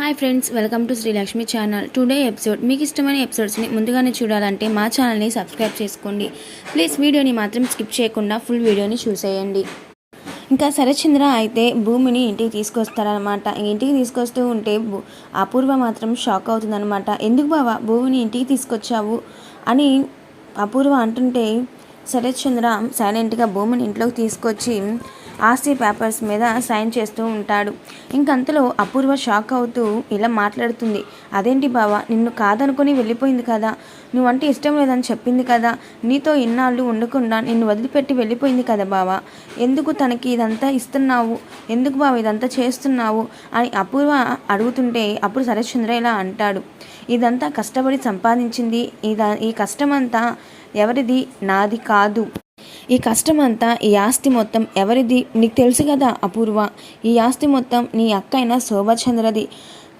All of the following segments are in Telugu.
Hi friends, welcome to Srilakshmi channel. Today episode మీకు ఇష్టమైన ఎపిసోడ్స్ని ముందుగానే చూడాలంటే మా ఛానల్ని సబ్స్క్రైబ్ చేసుకోండి. ప్లీజ్ వీడియోని మాత్రం స్కిప్ చేయకుండా ఫుల్ వీడియోని చూసేయండి. ఇంకా శరత్చంద్ర అయితే భూమిని ఇంటికి తీసుకొస్తారనమాట. ఇంటికి తీసుకొస్తూ ఉంటే అపూర్వ మాత్రం షాక్ అవుతుందనమాట. ఎందుకు బావా భూమిని ఇంటికి తీసుకొచ్చావు అని అపూర్వ అంటుంటే శరత్చంద్ర సైలెంట్గా భూమిని ఇంట్లోకి తీసుకొచ్చి ఆస్తి పేపర్స్ మీద సైన్ చేస్తూ ఉంటాడు. ఇంకంతలో అపూర్వ షాక్ అవుతూ ఇలా మాట్లాడుతుంది. అదేంటి బావా, నిన్ను కాదనుకొని వెళ్ళిపోయింది కదా, నువ్వంటే ఇష్టం లేదని చెప్పింది కదా, నీతో ఇన్నాళ్ళు ఉండకుండా నిన్ను వదిలిపెట్టి వెళ్ళిపోయింది కదా బావా, ఎందుకు తనకి ఇదంతా ఇస్తున్నావు, ఎందుకు బావ ఇదంతా చేస్తున్నావు అని అపూర్వ అడుగుతుంటే అప్పుడు శరత్చంద్ర ఇలా అంటాడు. ఇదంతా కష్టపడి సంపాదించింది, ఈ కష్టమంతా ఎవరిది, నాది కాదు. ఈ కష్టమంతా, ఈ ఆస్తి మొత్తం ఎవరిది నీకు తెలుసు కదా అపూర్వ. ఈ ఆస్తి మొత్తం నీ అక్క అయిన శోభాచంద్రది,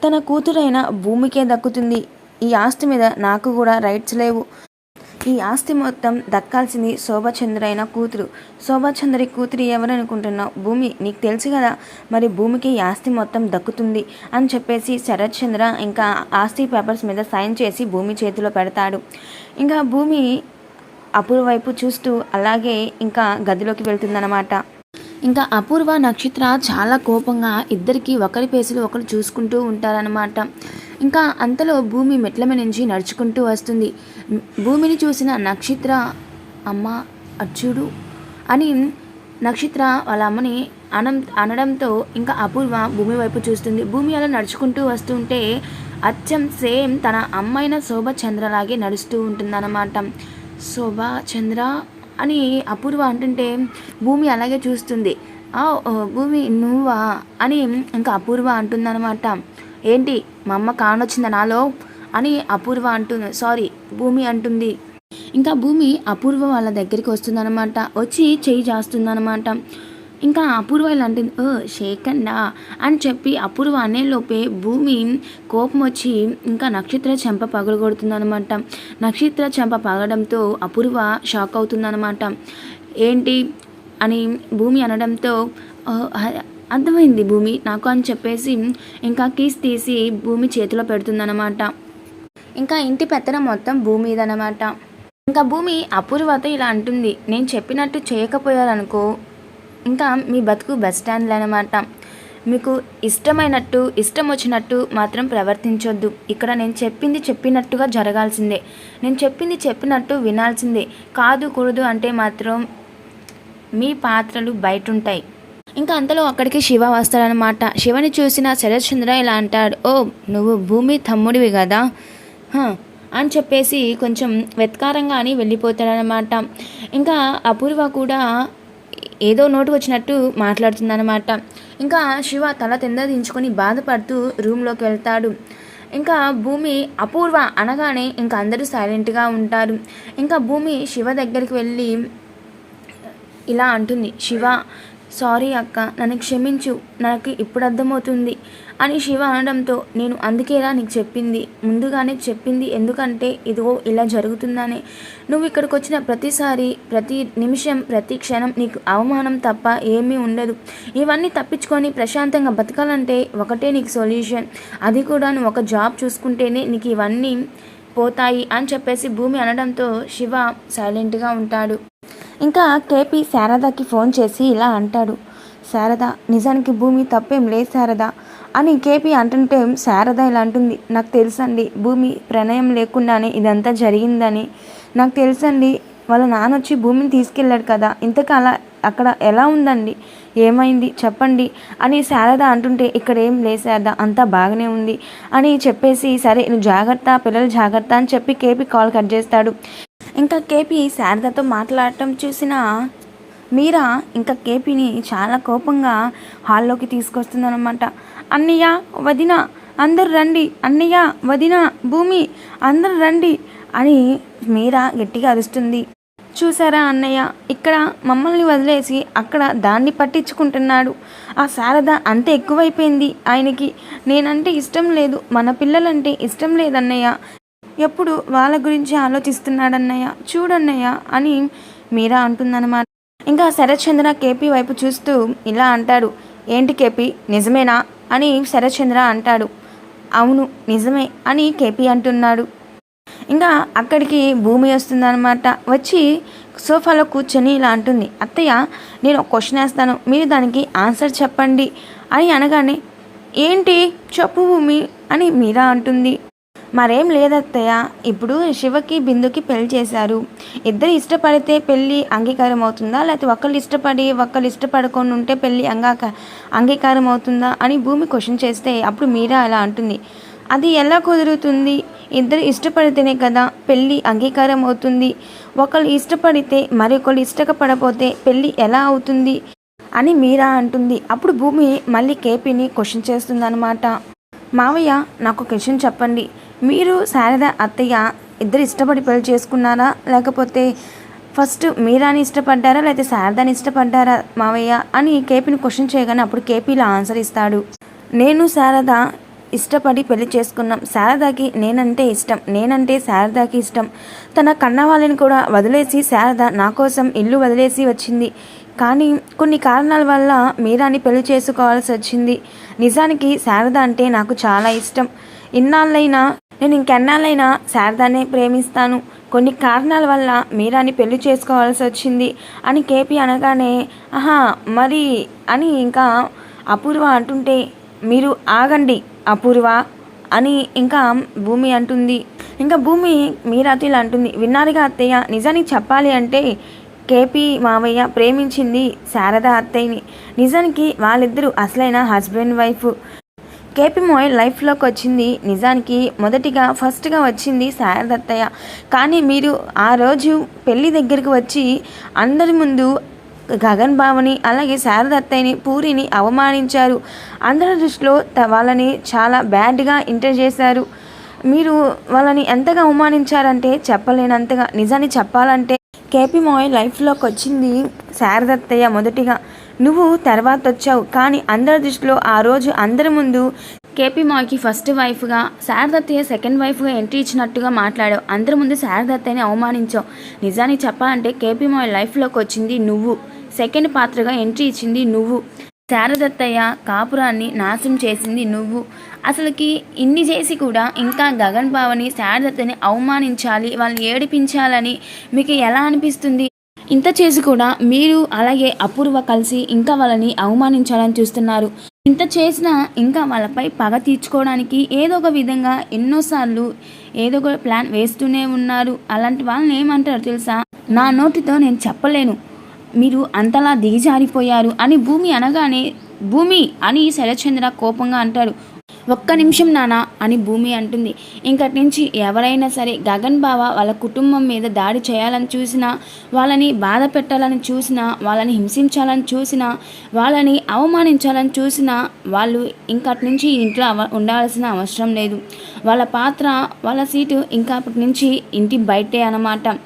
తన కూతురైన భూమికే దక్కుతుంది. ఈ ఆస్తి మీద నాకు కూడా రైట్స్ లేవు. ఈ ఆస్తి మొత్తం దక్కాల్సింది శోభాచంద్ర అయిన కూతురు. శోభాచంద్రి కూతురు ఎవరనుకుంటున్నావు? భూమి. నీకు తెలుసు కదా, మరి భూమికి ఈ ఆస్తి మొత్తం దక్కుతుంది అని చెప్పేసి శరత్చంద్ర ఇంకా ఆస్తి పేపర్స్ మీద సైన్ చేసి భూమి చేతిలో పెడతాడు. ఇంకా భూమి అపూర్వ వైపు చూస్తూ అలాగే ఇంకా గదిలోకి వెళ్తుందన్నమాట. ఇంకా అపూర్వ నక్షత్ర చాలా కోపంగా ఇద్దరికి ఒకరి పేసులు ఒకరు చూసుకుంటూ ఉంటారనమాట. ఇంకా అంతలో భూమి మెట్ల మీద నుంచి నడుచుకుంటూ వస్తుంది. భూమిని చూసిన నక్షత్ర, అమ్మ అచ్చుడు అని నక్షత్ర వాళ్ళ అమ్మని అనడంతో ఇంకా అపూర్వ భూమి వైపు చూస్తుంది. భూమి అలా నడుచుకుంటూ వస్తుంటే అచ్చం సేమ్ తన అమ్మైన శోభాచంద్రలాగే నడుస్తూ ఉంటుందన్నమాట. శోభాచంద్ర అని అపూర్వ అంటుంటే భూమి అలాగే చూస్తుంది. భూమి నువ్వా అని ఇంకా అపూర్వ అంటుందన్నమాట. ఏంటి మా అమ్మ కానొచ్చిందా నాలో అని అపూర్వ అంటుంది, సారీ భూమి అంటుంది. ఇంకా భూమి అపూర్వ వాళ్ళ దగ్గరికి వస్తుందన్నమాట. వచ్చి చెయ్యి చేస్తుందన్నమాట. ఇంకా అపూర్వ ఇలా అంటుంది, షేకండా అని చెప్పి అపూర్వ అనేలోపే భూమి కోపం వచ్చి ఇంకా నక్షత్ర చెంప పగలగొడుతుందనమాట. నక్షత్ర చెంప పగలడంతో అపూర్వ షాక్ అవుతుందన్నమాట. ఏంటి అని భూమి అనడంతో అర్థమైంది భూమి నాకు అని చెప్పేసి ఇంకా కీస్ తీసి భూమి చేతిలో పెడుతుందన్నమాట. ఇంకా ఇంటి పెత్తనం మొత్తం భూమిదనమాట. ఇంకా భూమి అపూర్వతో ఇలా అంటుంది, నేను చెప్పినట్టు చేయకపోయారనుకో ఇంకా మీ బతుకు బస్ స్టాండ్లు అనమాట. మీకు ఇష్టమైనట్టు ఇష్టం వచ్చినట్టు మాత్రం ప్రవర్తించొద్దు. ఇక్కడ నేను చెప్పింది చెప్పినట్టుగా జరగాల్సిందే, నేను చెప్పింది చెప్పినట్టు వినాల్సిందే. కాదు కూడదు అంటే మాత్రం మీ పాత్రలు బయట ఉంటాయి. ఇంకా అంతలో అక్కడికి శివ వస్తాడనమాట. శివని చూసిన శరత్చంద్ర ఇలా అంటాడు, నువ్వు భూమి తమ్ముడివి కదా అని చెప్పేసి కొంచెం వెత్కారంగా అని వెళ్ళిపోతాడనమాట. ఇంకా అపూర్వ కూడా ఏదో నోటు వచ్చినట్టు మాట్లాడుతుందన్నమాట. ఇంకా శివ తల దించుకొని బాధపడుతూ రూమ్లోకి వెళ్తాడు. ఇంకా భూమి అపూర్వ అనగానే ఇంకా అందరూ సైలెంట్గా ఉంటారు. ఇంకా భూమి శివ దగ్గరికి వెళ్ళి ఇలా అంటుంది, శివ సారీ అక్క, నన్ను క్షమించు, నాకు ఇప్పుడు అర్థమవుతుంది అని శివ అనడంతో నేను అందుకేరా నీకు చెప్పింది, ముందుగానే చెప్పింది, ఎందుకంటే ఇదిగో ఇలా జరుగుతుందని. నువ్వు ఇక్కడికి వచ్చిన ప్రతిసారి, ప్రతి నిమిషం, ప్రతి క్షణం నీకు అవమానం తప్ప ఏమీ ఉండదు. ఇవన్నీ తప్పించుకొని ప్రశాంతంగా బతకాలంటే ఒకటే నీకు సొల్యూషన్, అది కూడా నువ్వు ఒక జాబ్ చూసుకుంటేనే నీకు ఇవన్నీ పోతాయి అని చెప్పేసి భూమి అనడంతో శివ సైలెంట్గా ఉంటాడు. ఇంకా కేపీ శారదాకి ఫోన్ చేసి ఇలా అంటాడు, శారద నిజానికి భూమి తప్పేం లేదు శారద అని కేపీ అంటుంటే శారద ఇలా అంటుంది, నాకు తెలుసండి భూమి ప్రణయం లేకుండానే ఇదంతా జరిగిందని, నాకు తెలుసండి వాళ్ళ నాన్న వచ్చి భూమిని తీసుకెళ్ళాడు కదా, ఇంతకాల అక్కడ ఎలా ఉందండి, ఏమైంది చెప్పండి అని శారద అంటుంటే ఇక్కడ ఏం లేదు శారద, అంతా బాగానే ఉంది అని చెప్పేసి సరే నువ్వు జాగ్రత్త, పిల్లలు జాగ్రత్త అని చెప్పి కేపీ కాల్ కట్ చేస్తాడు. ఇంకా కేపీ శారదతో మాట్లాడటం చూసిన మీరా ఇంకా కేపీని చాలా కోపంగా హాల్లోకి తీసుకొస్తుందన్నమాట. అన్నయ్య వదిన అందరు రండి, అన్నయ్య వదిన భూమి అందరు రండి అని మీరా గట్టిగా అరుస్తుంది. చూసారా అన్నయ్య, ఇక్కడ మమ్మల్ని వదిలేసి అక్కడ దాన్ని పట్టించుకుంటున్నాడు. ఆ శారద అంత ఎక్కువైపోయింది ఆయనకి, నేనంటే ఇష్టం లేదు, మన పిల్లలంటే ఇష్టం లేదన్నయ్య, ఎప్పుడు వాళ్ళ గురించి ఆలోచిస్తున్నాడన్నయ్య, చూడన్నయ్య అని మీరా అంటుందన్నమాట. ఇంకా శరత్చంద్ర కేపీ వైపు చూస్తూ ఇలా అంటాడు, ఏంటి కేపీ నిజమేనా అని శరత్చంద్ర అంటాడు. అవును నిజమే అని కేపీ అంటున్నాడు. ఇంకా అక్కడికి భూమి వస్తుందన్నమాట. వచ్చి సోఫాలో కూర్చొని ఇలా అంటుంది, అత్తయ్య నేను ఒక క్వశ్చన్ వేస్తాను, మీరు దానికి ఆన్సర్ చెప్పండి అని అనగానే, ఏంటి చెప్పు భూమి అని మీరా అంటుంది. మరేం లేదత్తయ్య, ఇప్పుడు శివకి బిందుకి పెళ్లి చేశారు. ఇద్దరు ఇష్టపడితే పెళ్ళి అంగీకారం అవుతుందా, లేకపోతే ఒకళ్ళు ఇష్టపడి ఒకళ్ళు ఇష్టపడకుండా ఉంటే పెళ్ళి అంగీకారం అవుతుందా అని భూమి క్వశ్చన్ చేస్తే అప్పుడు మీరా అలా అంటుంది, అది ఎలా కుదురుతుంది, ఇద్దరు ఇష్టపడితేనే కదా పెళ్ళి అంగీకారం అవుతుంది. ఒకళ్ళు ఇష్టపడితే మరొకళ్ళు ఇష్టపడపోతే పెళ్ళి ఎలా అవుతుంది అని మీరా అంటుంది. అప్పుడు భూమి మళ్ళీ కేపీని క్వశ్చన్ చేస్తుందన్నమాట. మావయ్య నాకు క్వశ్చన్ చెప్పండి, మీరు శారద అత్తయ్య ఇద్దరు ఇష్టపడి పెళ్లి చేసుకున్నారా, లేకపోతే ఫస్ట్ మీరాని ఇష్టపడ్డారా, లేకపోతే శారదాని ఇష్టపడ్డారా మావయ్య అని కేపీని క్వశ్చన్ చేయగానే అప్పుడు కేపీలో ఆన్సర్ ఇస్తాడు. నేను శారద ఇష్టపడి పెళ్లి చేసుకున్నాం. శారదాకి నేనంటే ఇష్టం, నేనంటే శారదాకి ఇష్టం. తన కన్న వాళ్ళని కూడా వదిలేసి శారద నా కోసం ఇల్లు వదిలేసి వచ్చింది. కానీ కొన్ని కారణాల వల్ల మీరాని పెళ్లి చేసుకోవాల్సి వచ్చింది. నిజానికి శారద అంటే నాకు చాలా ఇష్టం. ఇన్నాళ్ళైనా నేను ఇంకెన్నాళ్ళైనా శారదానే ప్రేమిస్తాను. కొన్ని కారణాల వల్ల మీరాని పెళ్లి చేసుకోవాల్సి వచ్చింది అని కేపీ అనగానే, ఆహా మరి అని ఇంకా అపూర్వ అంటుంటే, మీరు ఆగండి అపూర్వ అని ఇంకా భూమి అంటుంది. ఇంకా భూమి మీరాతో ఇలా అంటుంది, విన్నారుగా అత్తయ్య, నిజానికి చెప్పాలి అంటే కేపీ మావయ్య ప్రేమించింది శారద అత్తయ్యని. నిజానికి వాళ్ళిద్దరూ అసలైన హస్బెండ్ వైఫ్. కేపీ మావయ్య లైఫ్లోకి వచ్చింది నిజానికి ఫస్ట్గా వచ్చింది శారద అత్తయ్య. కానీ మీరు ఆ రోజు పెళ్ళి దగ్గరికి వచ్చి అందరి ముందు గగన్ బావని అలాగే శారద అత్తయ్యని పూరిని అవమానించారు. అందరి దృష్టిలో వాళ్ళని చాలా బ్యాడ్గా ఇంటర్ చేశారు. మీరు వాళ్ళని ఎంతగా అవమానించారంటే చెప్పలేనంతగా. నిజాన్ని చెప్పాలంటే కేపీ మావయ్య లైఫ్లోకి వచ్చింది శారద అత్తయ్య మొదటిగా, నువ్వు తర్వాత వచ్చావు. కానీ అందరి దృష్టిలో ఆ రోజు అందరి ముందు కేపీ మావయ్యకి ఫస్ట్ వైఫ్గా, శారద అత్తయ్య సెకండ్ వైఫ్గా ఎంట్రీ ఇచ్చినట్టుగా మాట్లాడావు. అందరి ముందు శారద అత్తయ్యని అవమానించావు. నిజానికి చెప్పాలంటే కేపీ మావయ్య లైఫ్లోకి వచ్చింది నువ్వు, సెకండ్ పాత్రగా ఎంట్రీ ఇచ్చింది నువ్వు. శారద అత్తయ్య కాపురాన్ని నాశనం చేసింది నువ్వు. అసలుకి ఇన్ని చేసి కూడా ఇంకా గగన్ బావని శారద అత్తయ్యని అవమానించాలి, వాళ్ళని ఏడిపించాలని మీకు ఎలా అనిపిస్తుంది? ఇంత చేసి కూడా మీరు అలాగే అపూర్వ కలిసి ఇంకా వాళ్ళని అవమానించాలని చూస్తున్నారు. ఇంత చేసినా ఇంకా వాళ్ళపై పగ తీర్చుకోవడానికి ఏదో ఒక విధంగా ఎన్నోసార్లు ఏదో ఒక ప్లాన్ వేస్తూనే ఉన్నారు. అలాంటి వాళ్ళని ఏమంటారు తెలుసా? నా నోటితో నేను చెప్పలేను, మీరు అంతలా దిగజారిపోయారు అని భూమి అనగానే, భూమి అని శరత్చంద్ర కోపంగా అంటాడు. ఒక్క నిమిషం నానా అని భూమి అంటుంది. ఇంకటి నుంచి ఎవరైనా సరే గగన్ బావ వాళ్ళ కుటుంబం మీద దాడి చేయాలని చూసినా, వాళ్ళని బాధ పెట్టాలని చూసినా, వాళ్ళని హింసించాలని చూసినా, వాళ్ళని అవమానించాలని చూసినా వాళ్ళు ఇంకటి నుంచి ఇంట్లో ఉండాల్సిన అవసరం లేదు. వాళ్ళ పాత్ర వాళ్ళ సీటు ఇంకా అప్పటి నుంచి ఇంటి బయటే అన్నమాట.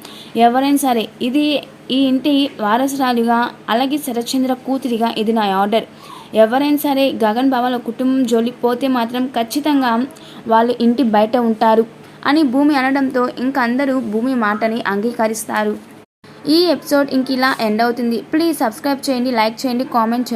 ఎవరైనా సరే ఇది ఈ ఇంటి వారసురాలిగా అలాగే శరత్చంద్ర కూతురిగా ఇది నా ఆర్డర్. ఎవరైనా సరే గగన్ బావల కుటుంబం జోలికి పోతే మాత్రం ఖచ్చితంగా వాళ్ళు ఇంటి బయట ఉంటారు అని భూమి అనడంతో ఇంక అందరూ భూమి మాటని అంగీకరిస్తారు. ఈ ఎపిసోడ్ ఇంక ఇలా ఎండ్ అవుతుంది. ప్లీజ్ సబ్స్క్రైబ్ చేయండి, లైక్ చేయండి, కామెంట్ చేయండి.